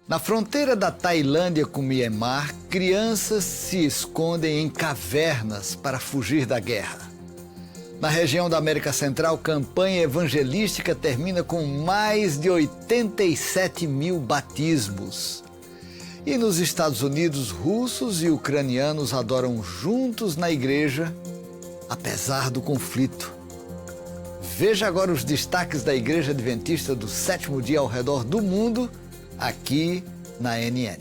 Na fronteira da Tailândia com Mianmar, crianças se escondem em cavernas para fugir da guerra. Na região da América Central, campanha evangelística termina com mais de 87 mil batismos. E nos Estados Unidos, russos e ucranianos adoram juntos na igreja, apesar do conflito. Veja agora os destaques da Igreja Adventista do Sétimo Dia ao redor do mundo, aqui na NN.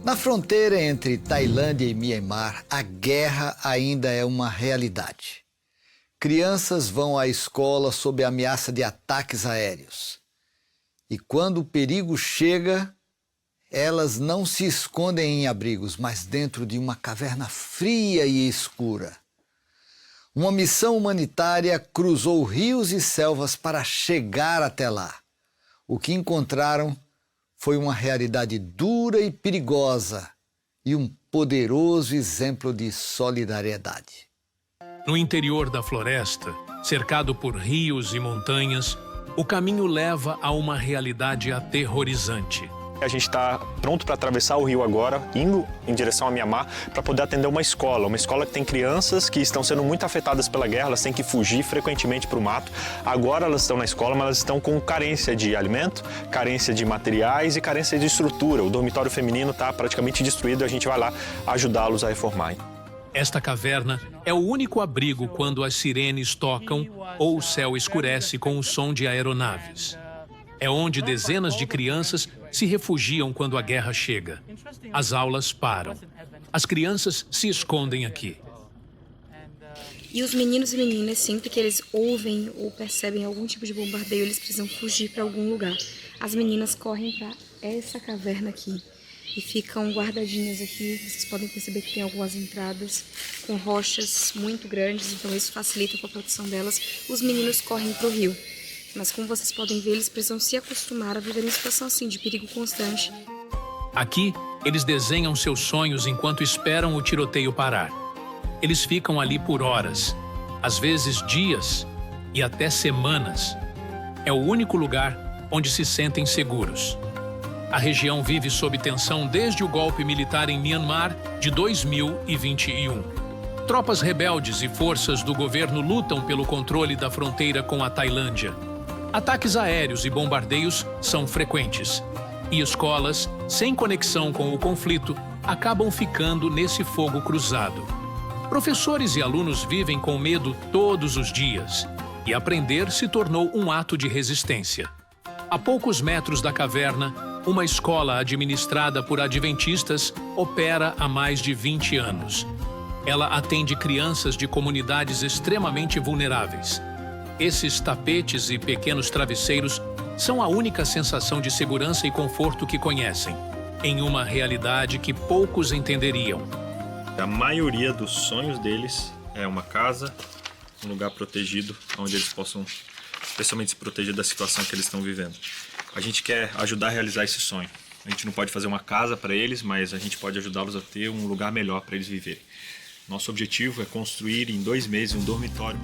Na fronteira entre Tailândia e Mianmar, a guerra ainda é uma realidade. Crianças vão à escola sob a ameaça de ataques aéreos. E quando o perigo chega, elas não se escondem em abrigos, mas dentro de uma caverna fria e escura. Uma missão humanitária cruzou rios e selvas para chegar até lá. O que encontraram foi uma realidade dura e perigosa e um poderoso exemplo de solidariedade. No interior da floresta, cercado por rios e montanhas, o caminho leva a uma realidade aterrorizante. A gente está pronto para atravessar o rio agora, indo em direção a Mianmar, para poder atender uma escola que tem crianças que estão sendo muito afetadas pela guerra, elas têm que fugir frequentemente para o mato. Agora elas estão na escola, mas elas estão com carência de alimento, carência de materiais e carência de estrutura. O dormitório feminino está praticamente destruído e a gente vai lá ajudá-los a reformar. Esta caverna é o único abrigo quando as sirenes tocam ou o céu escurece com o som de aeronaves. É onde dezenas de crianças se refugiam quando a guerra chega. As aulas param. As crianças se escondem aqui. E os meninos e meninas, sempre que eles ouvem ou percebem algum tipo de bombardeio, eles precisam fugir para algum lugar. As meninas correm para essa caverna aqui e ficam guardadinhas aqui. Vocês podem perceber que tem algumas entradas com rochas muito grandes, então isso facilita a proteção delas. Os meninos correm para o rio. Mas como vocês podem ver, eles precisam se acostumar a viver em situação assim, de perigo constante. Aqui, eles desenham seus sonhos enquanto esperam o tiroteio parar. Eles ficam ali por horas, às vezes dias e até semanas. É o único lugar onde se sentem seguros. A região vive sob tensão desde o golpe militar em Mianmar de 2021. Tropas rebeldes e forças do governo lutam pelo controle da fronteira com a Tailândia. Ataques aéreos e bombardeios são frequentes. E escolas, sem conexão com o conflito, acabam ficando nesse fogo cruzado. Professores e alunos vivem com medo todos os dias. E aprender se tornou um ato de resistência. A poucos metros da caverna, uma escola administrada por adventistas opera há mais de 20 anos. Ela atende crianças de comunidades extremamente vulneráveis. Esses tapetes e pequenos travesseiros são a única sensação de segurança e conforto que conhecem, em uma realidade que poucos entenderiam. A maioria dos sonhos deles é uma casa, um lugar protegido, onde eles possam especialmente se proteger da situação que eles estão vivendo. A gente quer ajudar a realizar esse sonho. A gente não pode fazer uma casa para eles, mas a gente pode ajudá-los a ter um lugar melhor para eles viverem. Nosso objetivo é construir em 2 meses um dormitório.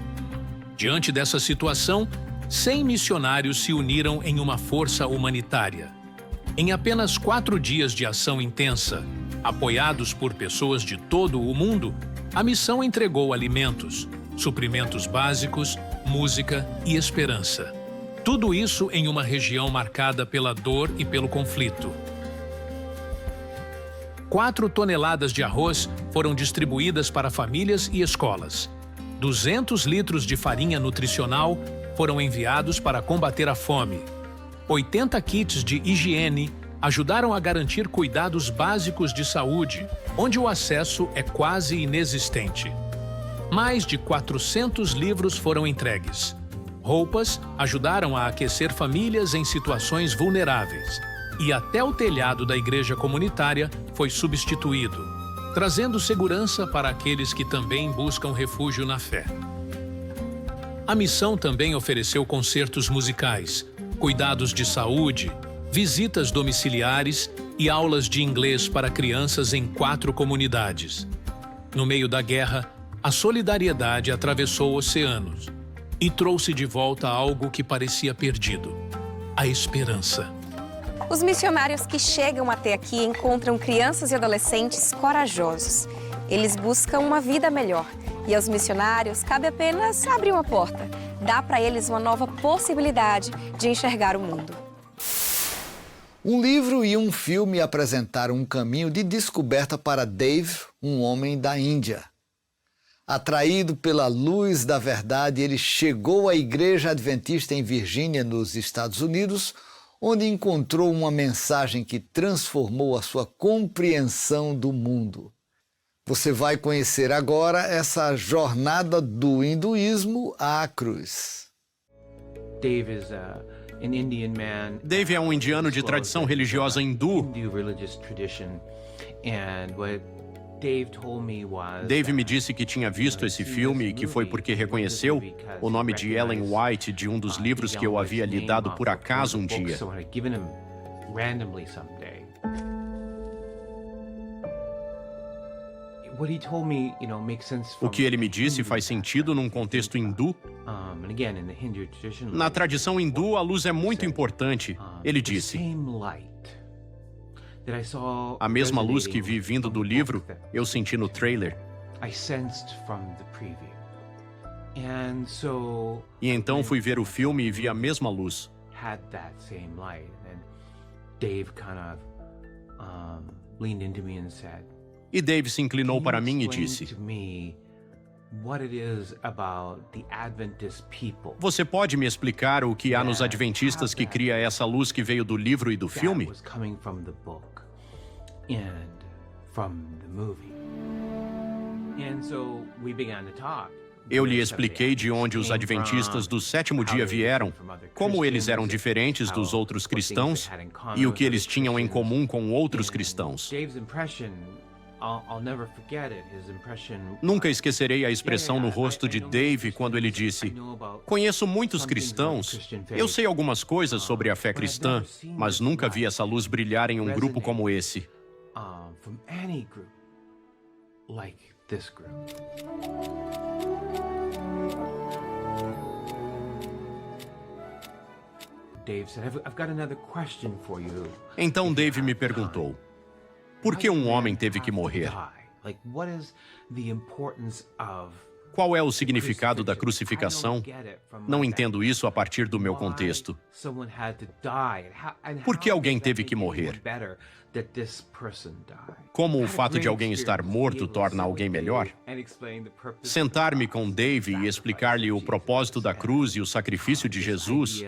Diante dessa situação, 100 missionários se uniram em uma força humanitária. Em apenas 4 dias de ação intensa, apoiados por pessoas de todo o mundo, a missão entregou alimentos, suprimentos básicos, música e esperança. Tudo isso em uma região marcada pela dor e pelo conflito. 4 toneladas de arroz foram distribuídas para famílias e escolas. 200 litros de farinha nutricional foram enviados para combater a fome. 80 kits de higiene ajudaram a garantir cuidados básicos de saúde, onde o acesso é quase inexistente. Mais de 400 livros foram entregues. Roupas ajudaram a aquecer famílias em situações vulneráveis. E até o telhado da igreja comunitária foi substituído, trazendo segurança para aqueles que também buscam refúgio na fé. A missão também ofereceu concertos musicais, cuidados de saúde, visitas domiciliares e aulas de inglês para crianças em 4 comunidades. No meio da guerra, a solidariedade atravessou oceanos e trouxe de volta algo que parecia perdido: a esperança. Os missionários que chegam até aqui encontram crianças e adolescentes corajosos. Eles buscam uma vida melhor. E aos missionários cabe apenas abrir uma porta. Dá para eles uma nova possibilidade de enxergar o mundo. Um livro e um filme apresentaram um caminho de descoberta para Dave, um homem da Índia. Atraído pela luz da verdade, ele chegou à Igreja Adventista em Virgínia, nos Estados Unidos, onde encontrou uma mensagem que transformou a sua compreensão do mundo. Você vai conhecer agora essa jornada do hinduísmo à cruz. Dave é um indiano de tradição religiosa hindu. Dave me disse que tinha visto esse filme e que foi porque reconheceu o nome de Ellen White de um dos livros que eu havia lhe dado por acaso um dia. O que ele me disse faz sentido num contexto hindu. Na tradição hindu, a luz é muito importante. Ele disse: a mesma luz que vi vindo do livro, eu senti no trailer. E então fui ver o filme e vi a mesma luz. E Dave se inclinou para mim e disse: você pode me explicar o que há nos adventistas que cria essa luz que veio do livro e do filme? Eu lhe expliquei de onde os adventistas do sétimo dia vieram, como eles eram diferentes dos outros cristãos e o que eles tinham em comum com outros cristãos. Nunca esquecerei a expressão no rosto de Dave quando ele disse: conheço muitos cristãos, eu sei algumas coisas sobre a fé cristã, mas nunca vi essa luz brilhar em um grupo como esse. Então Dave me perguntou: por que um homem teve que morrer? Qual é o significado da crucificação? Não entendo isso a partir do meu contexto. Por que alguém teve que morrer? Como o fato de alguém estar morto torna alguém melhor? Sentar-me com Dave e explicar-lhe o propósito da cruz e o sacrifício de Jesus,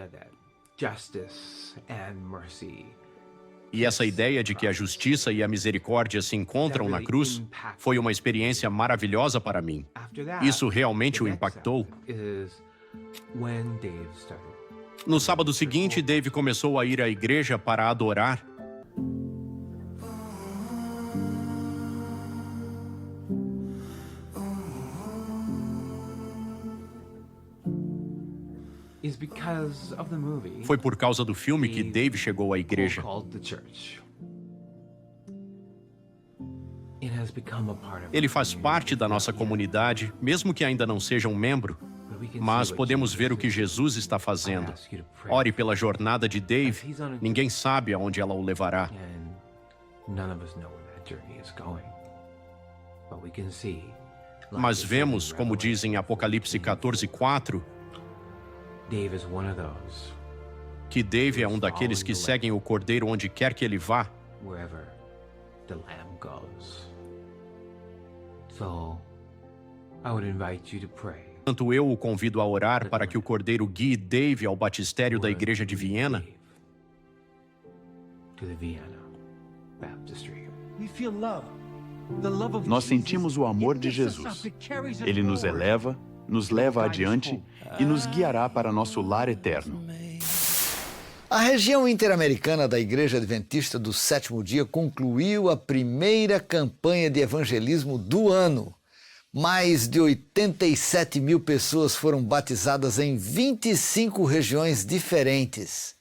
e essa ideia de que a justiça e a misericórdia se encontram na cruz, foi uma experiência maravilhosa para mim. Isso realmente o impactou. No sábado seguinte, Dave começou a ir à igreja para adorar. Foi por causa do filme que Dave chegou à igreja. Ele faz parte da nossa comunidade, mesmo que ainda não seja um membro, mas podemos ver o que Jesus está fazendo. Ore pela jornada de Dave, ninguém sabe aonde ela o levará. Mas vemos, como diz em Apocalipse 14:4, que Dave é um daqueles que seguem o Cordeiro onde quer que ele vá. Portanto, eu o convido a orar para que o Cordeiro guie Dave ao batistério da Igreja de Viena. Nós sentimos o amor de Jesus. Ele nos eleva, nos leva adiante e nos guiará para nosso lar eterno. A região interamericana da Igreja Adventista do Sétimo Dia concluiu a primeira campanha de evangelismo do ano. Mais de 87 mil pessoas foram batizadas em 25 regiões diferentes.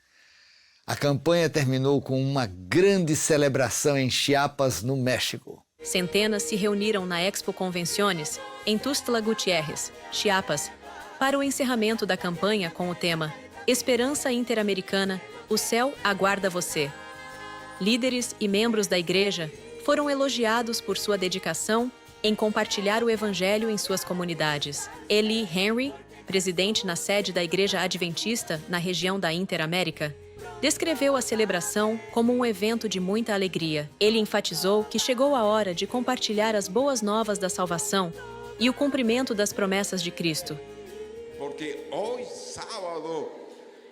A campanha terminou com uma grande celebração em Chiapas, no México. Centenas se reuniram na Expo Convenciones, em Tuxtla Gutiérrez, Chiapas, para o encerramento da campanha com o tema Esperança Interamericana, o céu aguarda você. Líderes e membros da igreja foram elogiados por sua dedicação em compartilhar o evangelho em suas comunidades. Eli Henry, presidente na sede da Igreja Adventista na região da Interamérica, descreveu a celebração como um evento de muita alegria. Ele enfatizou que chegou a hora de compartilhar as boas novas da salvação e o cumprimento das promessas de Cristo. Porque hoje, sábado,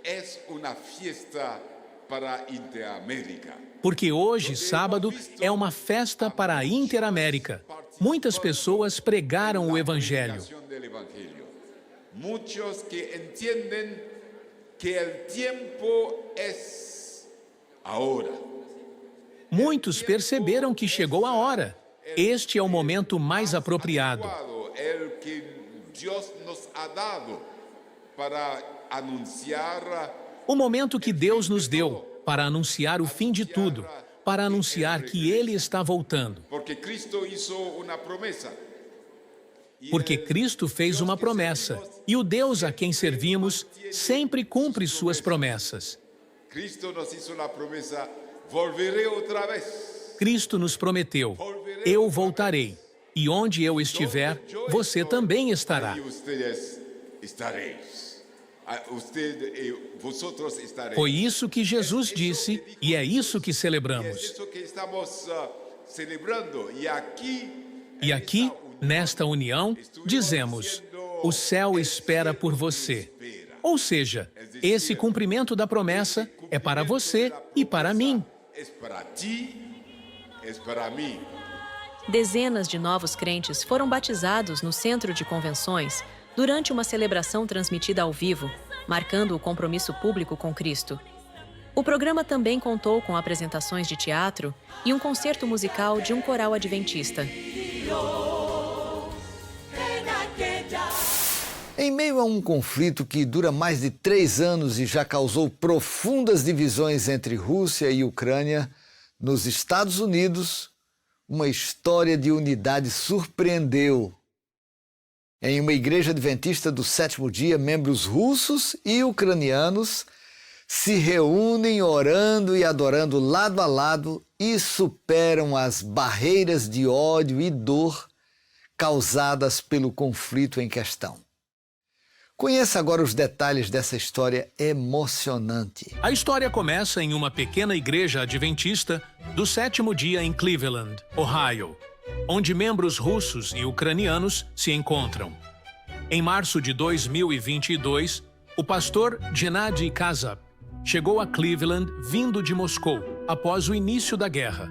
é uma festa para a Interamérica. Porque hoje, sábado, é uma festa para a Interamérica. Muitas pessoas pregaram o Evangelho. Muitos que entendem que o tempo é agora. Muitos perceberam que chegou a hora. Este é o momento mais apropriado. É o que Deus nos ha dado para anunciar. O momento que Deus nos deu para anunciar o fim de tudo, para anunciar que Ele está voltando. Porque Cristo hizo uma promessa. Porque Cristo fez uma promessa, e o Deus a quem servimos sempre cumpre suas promessas. Cristo nos hizo uma promessa, volverei outra vez. Cristo nos prometeu, eu voltarei, e onde eu estiver, você também estará. E vocês estareis. Foi isso que Jesus disse, e é isso que É celebramos. isso que estamos celebrando. E aqui, nesta união, dizemos, o céu espera por você. Ou seja, esse cumprimento da promessa é para você e para mim. É para ti, é para mim. Dezenas de novos crentes foram batizados no centro de convenções durante uma celebração transmitida ao vivo, marcando o compromisso público com Cristo. O programa também contou com apresentações de teatro e um concerto musical de um coral adventista. Em meio a um conflito que dura mais de 3 anos e já causou profundas divisões entre Rússia e Ucrânia, nos Estados Unidos, uma história de unidade surpreendeu. Em uma igreja adventista do 7º dia, membros russos e ucranianos se reúnem orando e adorando lado a lado e superam as barreiras de ódio e dor causadas pelo conflito em questão. Conheça agora os detalhes dessa história emocionante. A história começa em uma pequena igreja adventista do 7º dia em Cleveland, Ohio, onde membros russos e ucranianos se encontram. Em março de 2022, o pastor Gennady Kazap chegou a Cleveland vindo de Moscou após o início da guerra.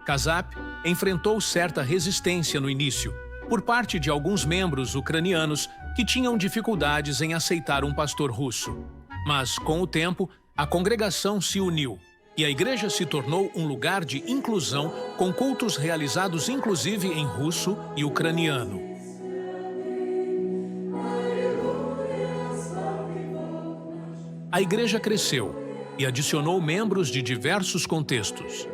Kazap enfrentou certa resistência no início por parte de alguns membros ucranianos que tinham dificuldades em aceitar um pastor russo. Mas, com o tempo, a congregação se uniu e a igreja se tornou um lugar de inclusão com cultos realizados inclusive em russo e ucraniano. A igreja cresceu e adicionou membros de diversos contextos.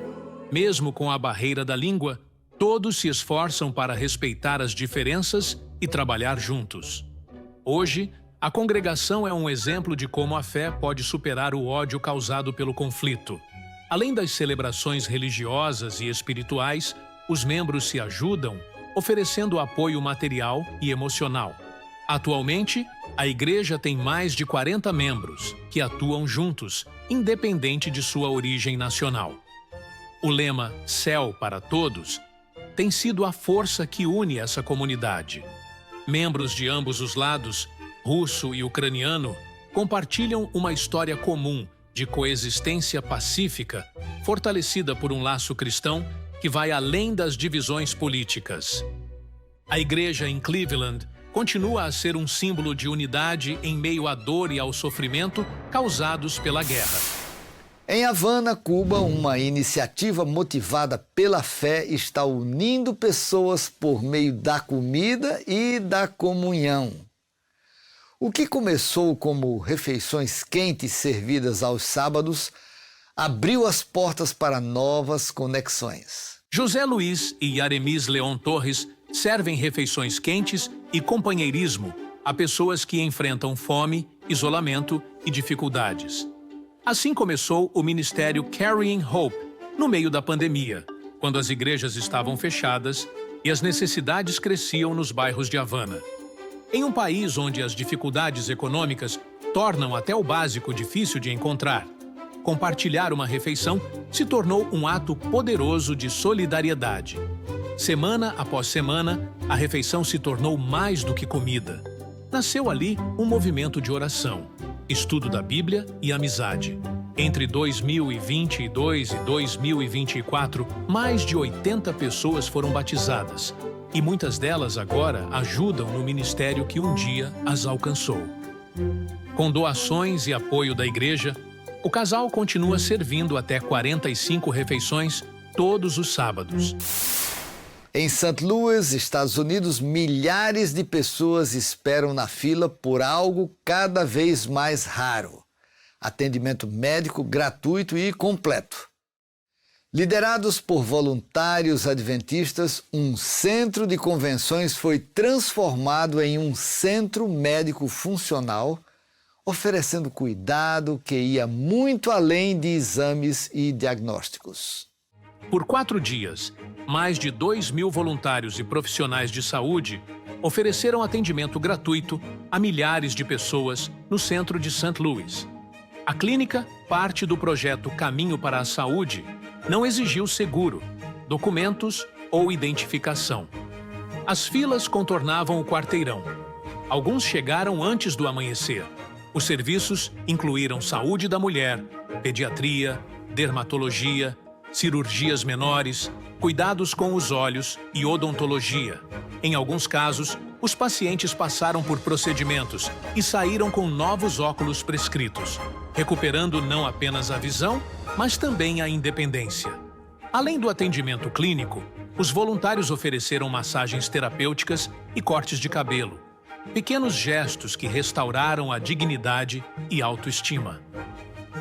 Mesmo com a barreira da língua, todos se esforçam para respeitar as diferenças e trabalhar juntos. Hoje, a congregação é um exemplo de como a fé pode superar o ódio causado pelo conflito. Além das celebrações religiosas e espirituais, os membros se ajudam, oferecendo apoio material e emocional. Atualmente, a igreja tem mais de 40 membros que atuam juntos, independente de sua origem nacional. O lema Céu para Todos tem sido a força que une essa comunidade. Membros de ambos os lados, russo e ucraniano, compartilham uma história comum de coexistência pacífica, fortalecida por um laço cristão que vai além das divisões políticas. A igreja em Cleveland continua a ser um símbolo de unidade em meio à dor e ao sofrimento causados pela guerra. Em Havana, Cuba, uma iniciativa motivada pela fé está unindo pessoas por meio da comida e da comunhão. O que começou como refeições quentes servidas aos sábados, abriu as portas para novas conexões. José Luiz e Yaremis Leon Torres servem refeições quentes e companheirismo a pessoas que enfrentam fome, isolamento e dificuldades. Assim começou o ministério Carrying Hope, no meio da pandemia, quando as igrejas estavam fechadas e as necessidades cresciam nos bairros de Havana. Em um país onde as dificuldades econômicas tornam até o básico difícil de encontrar, compartilhar uma refeição se tornou um ato poderoso de solidariedade. Semana após semana, a refeição se tornou mais do que comida. Nasceu ali um movimento de oração, estudo da Bíblia e amizade. Entre 2022 e 2024, mais de 80 pessoas foram batizadas, e muitas delas agora ajudam no ministério que um dia as alcançou. Com doações e apoio da igreja, o casal continua servindo até 45 refeições todos os sábados. Em St. Louis, Estados Unidos, milhares de pessoas esperam na fila por algo cada vez mais raro: atendimento médico gratuito e completo. Liderados por voluntários adventistas, um centro de convenções foi transformado em um centro médico funcional, oferecendo cuidado que ia muito além de exames e diagnósticos. Por 4 dias, mais de 2.000 voluntários e profissionais de saúde ofereceram atendimento gratuito a milhares de pessoas no centro de St. Louis. A clínica, parte do projeto Caminho para a Saúde, não exigiu seguro, documentos ou identificação. As filas contornavam o quarteirão. Alguns chegaram antes do amanhecer. Os serviços incluíram saúde da mulher, pediatria, dermatologia, cirurgias menores, cuidados com os olhos e odontologia. Em alguns casos, os pacientes passaram por procedimentos e saíram com novos óculos prescritos, recuperando não apenas a visão, mas também a independência. Além do atendimento clínico, os voluntários ofereceram massagens terapêuticas e cortes de cabelo, pequenos gestos que restauraram a dignidade e autoestima.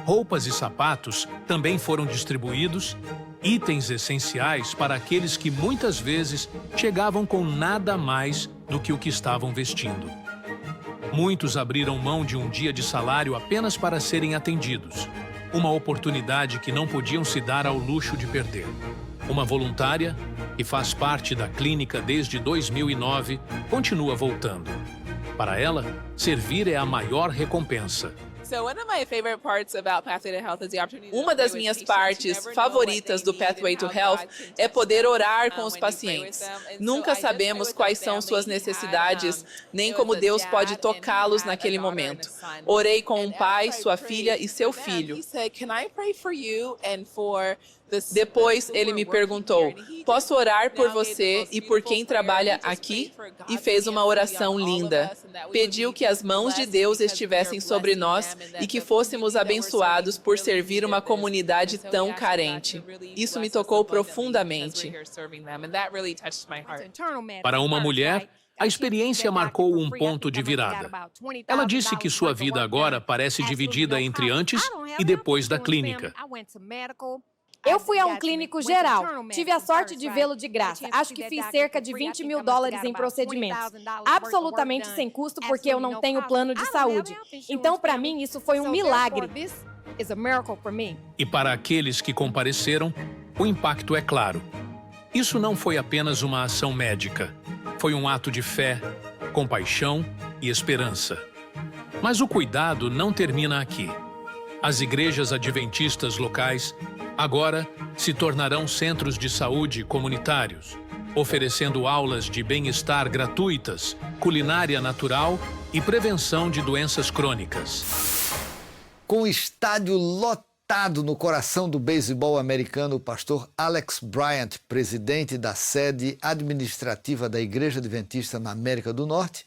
Roupas e sapatos também foram distribuídos, itens essenciais para aqueles que muitas vezes chegavam com nada mais do que o que estavam vestindo. Muitos abriram mão de um dia de salário apenas para serem atendidos, uma oportunidade que não podiam se dar ao luxo de perder. Uma voluntária, que faz parte da clínica desde 2009, continua voltando. Para ela, servir é a maior recompensa. Uma das minhas partes favoritas do Pathway to Health é poder orar com os pacientes. Nunca sabemos quais são suas necessidades, nem como Deus pode tocá-los naquele momento. Orei com um pai, sua filha e seu filho. Depois ele me perguntou, posso orar por você e por quem trabalha aqui? E fez uma oração linda. Pediu que as mãos de Deus estivessem sobre nós e que fôssemos abençoados por servir uma comunidade tão carente. Isso me tocou profundamente. Para uma mulher, a experiência marcou um ponto de virada. Ela disse que sua vida agora parece dividida entre antes e depois da clínica. Eu fui a um clínico geral. Tive a sorte de vê-lo de graça. Acho que fiz cerca de $20 mil em procedimentos. Absolutamente sem custo, porque eu não tenho plano de saúde. Então, para mim, isso foi um milagre. E para aqueles que compareceram, o impacto é claro. Isso não foi apenas uma ação médica. Foi um ato de fé, compaixão e esperança. Mas o cuidado não termina aqui. As igrejas adventistas locais agora se tornarão centros de saúde comunitários, oferecendo aulas de bem-estar gratuitas, culinária natural e prevenção de doenças crônicas. Com o estádio lotado no coração do beisebol americano, o pastor Alex Bryant, presidente da sede administrativa da Igreja Adventista na América do Norte,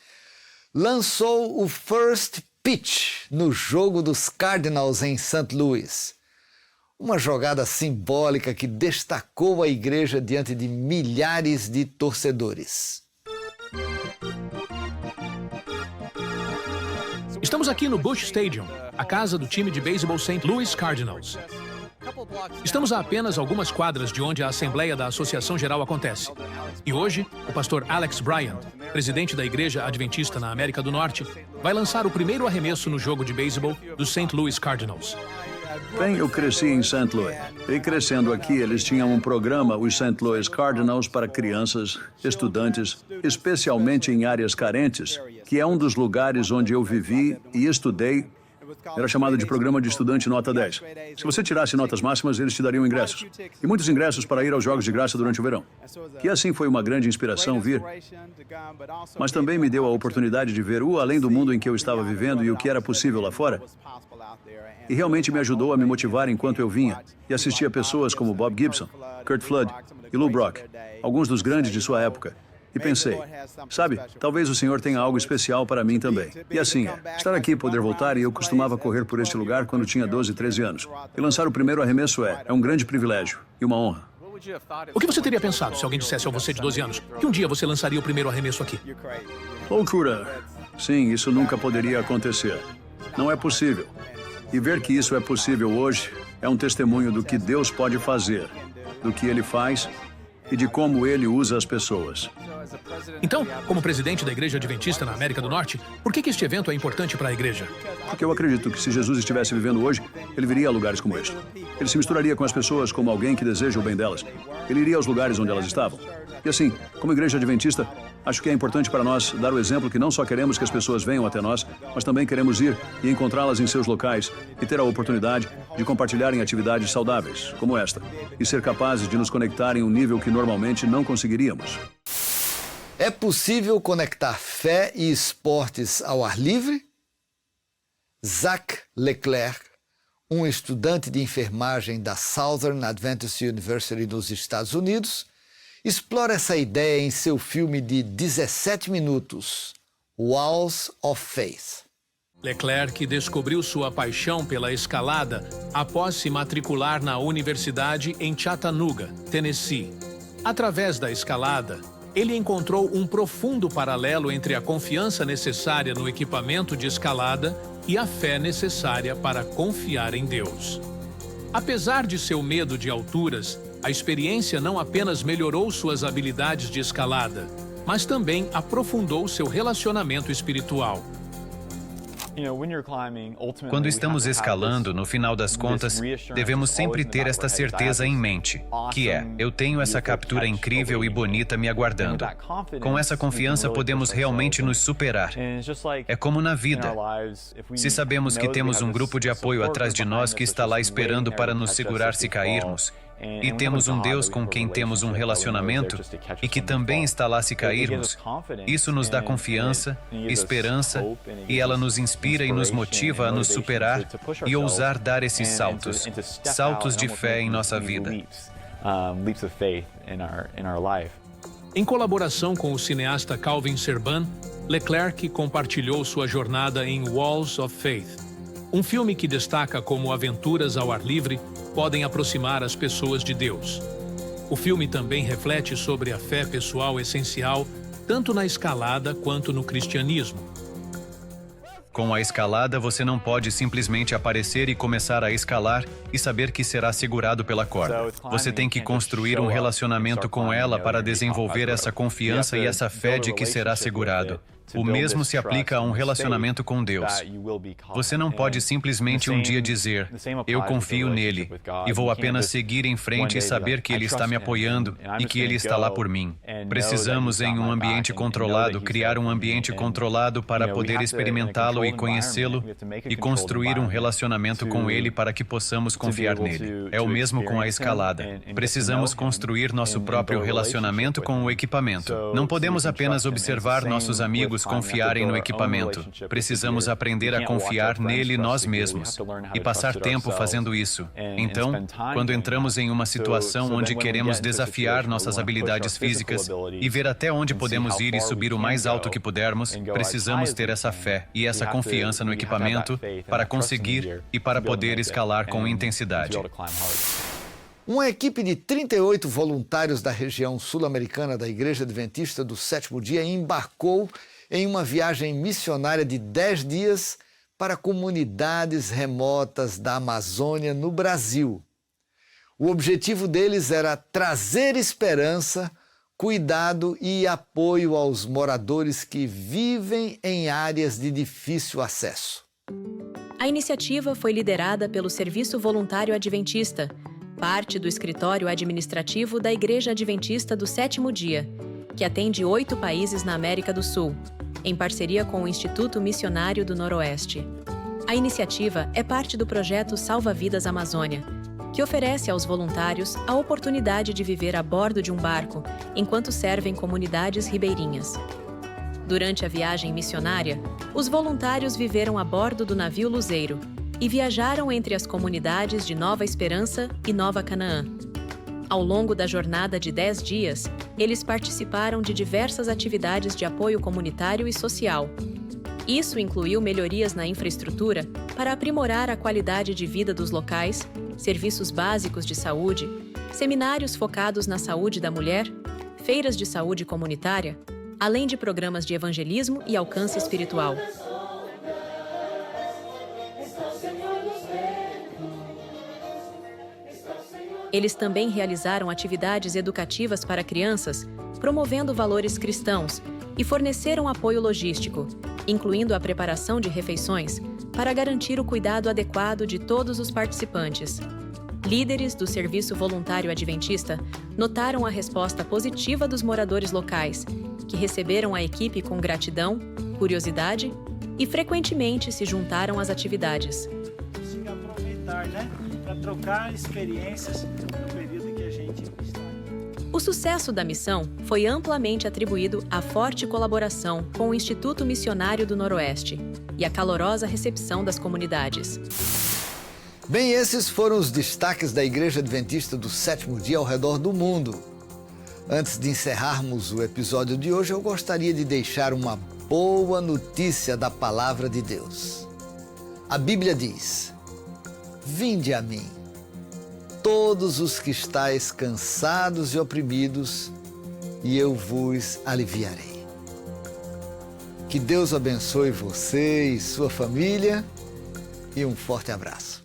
lançou o First Pitch no jogo dos Cardinals em St. Louis. Uma jogada simbólica que destacou a igreja diante de milhares de torcedores. Estamos aqui no Busch Stadium, a casa do time de beisebol St. Louis Cardinals. Estamos a apenas algumas quadras de onde a Assembleia da Associação Geral acontece. E hoje, o pastor Alex Bryant, presidente da Igreja Adventista na América do Norte, vai lançar o primeiro arremesso no jogo de beisebol dos St. Louis Cardinals. Bem, eu cresci em St. Louis. E crescendo aqui, eles tinham um programa, os St. Louis Cardinals, para crianças, estudantes, especialmente em áreas carentes, que é um dos lugares onde eu vivi e estudei. Era chamado de Programa de Estudante Nota 10. Se você tirasse notas máximas, eles te dariam ingressos. E muitos ingressos para ir aos Jogos de Graça durante o verão. E assim foi uma grande inspiração vir. Mas também me deu a oportunidade de ver o além do mundo em que eu estava vivendo e o que era possível lá fora. E realmente me ajudou a me motivar enquanto eu vinha e assistia pessoas como Bob Gibson, Curt Flood e Lou Brock, alguns dos grandes de sua época. E pensei, sabe, talvez o Senhor tenha algo especial para mim também. E assim é. Estar aqui, poder voltar, e eu costumava correr por este lugar quando tinha 12, 13 anos. E lançar o primeiro arremesso é um grande privilégio e uma honra. O que você teria pensado se alguém dissesse a você de 12 anos que um dia você lançaria o primeiro arremesso aqui? Loucura. Sim, isso nunca poderia acontecer. Não é possível. E ver que isso é possível hoje é um testemunho do que Deus pode fazer, do que Ele faz e de como Ele usa as pessoas. Então, como presidente da Igreja Adventista na América do Norte, por que este evento é importante para a igreja? Porque eu acredito que se Jesus estivesse vivendo hoje, ele viria a lugares como este. Ele se misturaria com as pessoas como alguém que deseja o bem delas. Ele iria aos lugares onde elas estavam. E assim, como Igreja Adventista, acho que é importante para nós dar o exemplo que não só queremos que as pessoas venham até nós, mas também queremos ir e encontrá-las em seus locais e ter a oportunidade de compartilharem atividades saudáveis, como esta, e ser capazes de nos conectar em um nível que normalmente não conseguiríamos. É possível conectar fé e esportes ao ar livre? Zach Leclerc, um estudante de enfermagem da Southern Adventist University nos Estados Unidos, explora essa ideia em seu filme de 17 minutos, Walls of Faith. Leclerc descobriu sua paixão pela escalada após se matricular na universidade em Chattanooga, Tennessee. Através da escalada, ele encontrou um profundo paralelo entre a confiança necessária no equipamento de escalada e a fé necessária para confiar em Deus. Apesar de seu medo de alturas, a experiência não apenas melhorou suas habilidades de escalada, mas também aprofundou seu relacionamento espiritual. Quando estamos escalando, no final das contas, devemos sempre ter esta certeza em mente, que é, eu tenho essa captura incrível e bonita me aguardando. Com essa confiança, podemos realmente nos superar. É como na vida. Se sabemos que temos um grupo de apoio atrás de nós que está lá esperando para nos segurar se cairmos, e temos um Deus com quem temos um relacionamento e que também está lá se cairmos, isso nos dá confiança, esperança e ela nos inspira e nos motiva a nos superar e ousar dar esses saltos, saltos de fé em nossa vida. Em colaboração com o cineasta Calvin Serban, Leclerc compartilhou sua jornada em Walls of Faith, um filme que destaca como aventuras ao ar livre podem aproximar as pessoas de Deus. O filme também reflete sobre a fé pessoal essencial, tanto na escalada quanto no cristianismo. Com a escalada, você não pode simplesmente aparecer e começar a escalar e saber que será segurado pela corda. Você tem que construir um relacionamento com ela para desenvolver essa confiança e essa fé de que será segurado. O mesmo se aplica a um relacionamento com Deus. Você não pode simplesmente um dia dizer, eu confio nele, e vou apenas seguir em frente e saber que ele está me apoiando e que ele está lá por mim. Precisamos, em um ambiente controlado, criar um ambiente controlado para poder experimentá-lo e conhecê-lo e construir um relacionamento com ele para que possamos confiar nele. É o mesmo com a escalada. Precisamos construir nosso próprio relacionamento com o equipamento. Não podemos apenas observar nossos amigos confiarem no equipamento. Precisamos aprender a confiar nele nós mesmos e passar tempo fazendo isso. Então, quando entramos em uma situação onde queremos desafiar nossas habilidades físicas e ver até onde podemos ir e subir o mais alto que pudermos, precisamos ter essa fé e essa confiança no equipamento para conseguir e para poder escalar com intensidade. Uma equipe de 38 voluntários da região sul-americana da Igreja Adventista do Sétimo Dia embarcou em uma viagem missionária de 10 dias para comunidades remotas da Amazônia, no Brasil. O objetivo deles era trazer esperança, cuidado e apoio aos moradores que vivem em áreas de difícil acesso. A iniciativa foi liderada pelo Serviço Voluntário Adventista, parte do escritório administrativo da Igreja Adventista do Sétimo Dia, que atende 8 países na América do Sul, em parceria com o Instituto Missionário do Noroeste. A iniciativa é parte do projeto Salva Vidas Amazônia, que oferece aos voluntários a oportunidade de viver a bordo de um barco enquanto servem comunidades ribeirinhas. Durante a viagem missionária, os voluntários viveram a bordo do navio Luzeiro e viajaram entre as comunidades de Nova Esperança e Nova Canaã. Ao longo da jornada de 10 dias, eles participaram de diversas atividades de apoio comunitário e social. Isso incluiu melhorias na infraestrutura para aprimorar a qualidade de vida dos locais, serviços básicos de saúde, seminários focados na saúde da mulher, feiras de saúde comunitária, além de programas de evangelismo e alcance espiritual. Eles também realizaram atividades educativas para crianças, promovendo valores cristãos, e forneceram apoio logístico, incluindo a preparação de refeições, para garantir o cuidado adequado de todos os participantes. Líderes do Serviço Voluntário Adventista notaram a resposta positiva dos moradores locais, que receberam a equipe com gratidão, curiosidade e frequentemente se juntaram às atividades. Consiga aproveitar, para trocar experiências no período que a gente está. O sucesso da missão foi amplamente atribuído à forte colaboração com o Instituto Missionário do Noroeste e à calorosa recepção das comunidades. Bem, esses foram os destaques da Igreja Adventista do Sétimo Dia ao redor do mundo. Antes de encerrarmos o episódio de hoje, eu gostaria de deixar uma boa notícia da Palavra de Deus. A Bíblia diz: "Vinde a mim, todos os que estáis cansados e oprimidos, e eu vos aliviarei." Que Deus abençoe você e sua família, e um forte abraço.